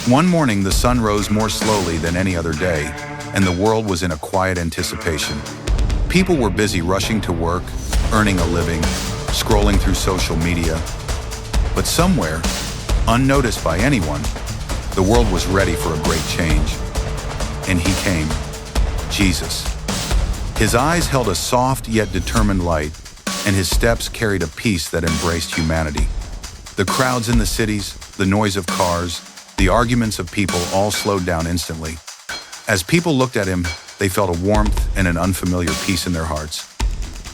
One morning, the sun rose more slowly than any other day, and the world was in a quiet anticipation. People were busy rushing to work, earning a living, scrolling through social media. But somewhere, unnoticed by anyone, the world was ready for a great change. And he came, Jesus. His eyes held a soft yet determined light, and his steps carried a peace that embraced humanity. The crowds in the cities, the noise of cars, the arguments of people all slowed down instantly. As people looked at him, they felt a warmth and an unfamiliar peace in their hearts.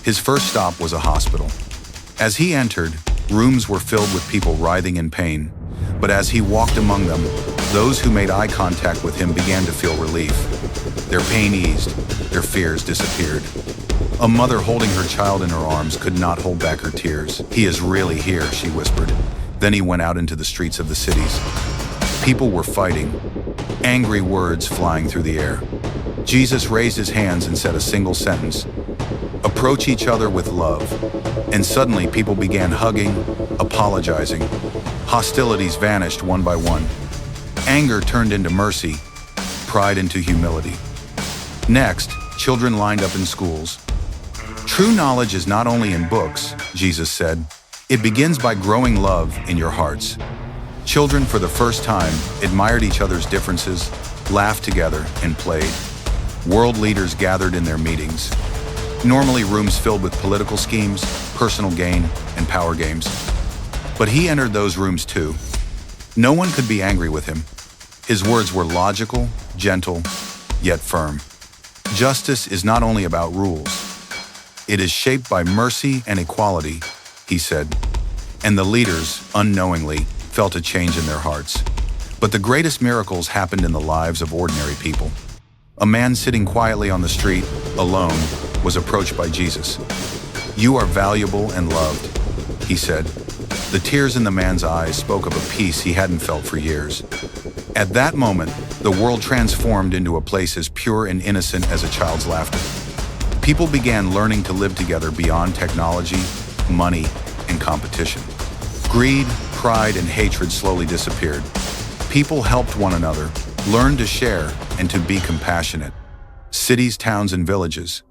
His first stop was a hospital. As he entered, rooms were filled with people writhing in pain. But as he walked among them, those who made eye contact with him began to feel relief. Their pain eased, their fears disappeared. A mother holding her child in her arms could not hold back her tears. "He is really here," she whispered. Then he went out into the streets of the cities. People were fighting, angry words flying through the air. Jesus raised his hands and said a single sentence, "Approach each other with love." And suddenly people began hugging, apologizing. Hostilities vanished one by one. Anger turned into mercy, pride into humility. Next, children lined up in schools. "True knowledge is not only in books," Jesus said. "It begins by growing love in your hearts." Children, for the first time, admired each other's differences, laughed together, and played. World leaders gathered in their meetings. Normally rooms filled with political schemes, personal gain, and power games. But he entered those rooms too. No one could be angry with him. His words were logical, gentle, yet firm. Justice is not only about rules. It is shaped by mercy and equality, he said. And the leaders, unknowingly, felt a change in their hearts. But the greatest miracles happened in the lives of ordinary people. A man sitting quietly on the street, alone, was approached by Jesus. "You are valuable and loved," he said. The tears in the man's eyes spoke of a peace he hadn't felt for years. At that moment, the world transformed into a place as pure and innocent as a child's laughter. People began learning to live together beyond technology, money, and competition. Greed, pride, and hatred slowly disappeared. People helped one another, learned to share, and to be compassionate. Cities, towns, and villages.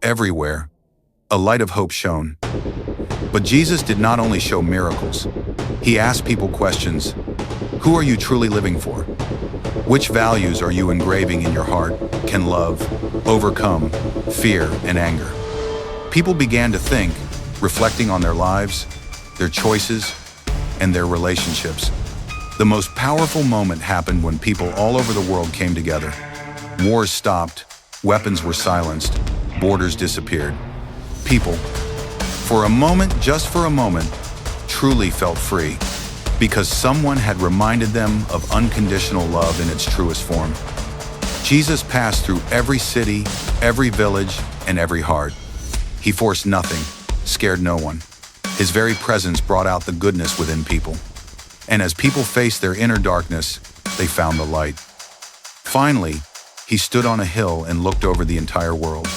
Everywhere, a light of hope shone. But Jesus did not only show miracles. He asked people questions. Who are you truly living for? Which values are you engraving in your heart? Can love overcome fear and anger? People began to think, reflecting on their lives, their choices, and their relationships. The most powerful moment happened when people all over the world came together. Wars stopped, weapons were silenced, borders disappeared. People, for a moment, just for a moment, truly felt free, because someone had reminded them of unconditional love in its truest form. Jesus passed through every city, every village, and every heart. He forced nothing, scared no one. His very presence brought out the goodness within people. And as people faced their inner darkness, they found the light. Finally, he stood on a hill and looked over the entire world.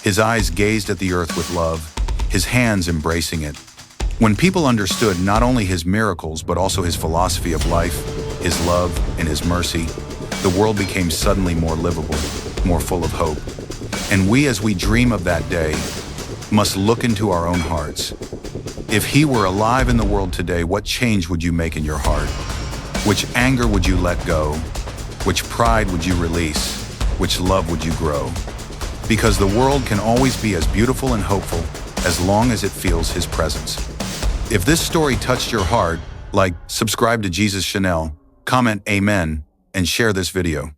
His eyes gazed at the earth with love, his hands embracing it. When people understood not only his miracles but also his philosophy of life, his love, and his mercy, the world became suddenly more livable, more full of hope. And we, as we dream of that day, must look into our own hearts. If he were alive in the world today, what change would you make in your heart? Which anger would you let go? Which pride would you release? Which love would you grow? Because the world can always be as beautiful and hopeful as long as it feels his presence. If this story touched your heart, like, subscribe to J.Chanel, comment amen, and share this video.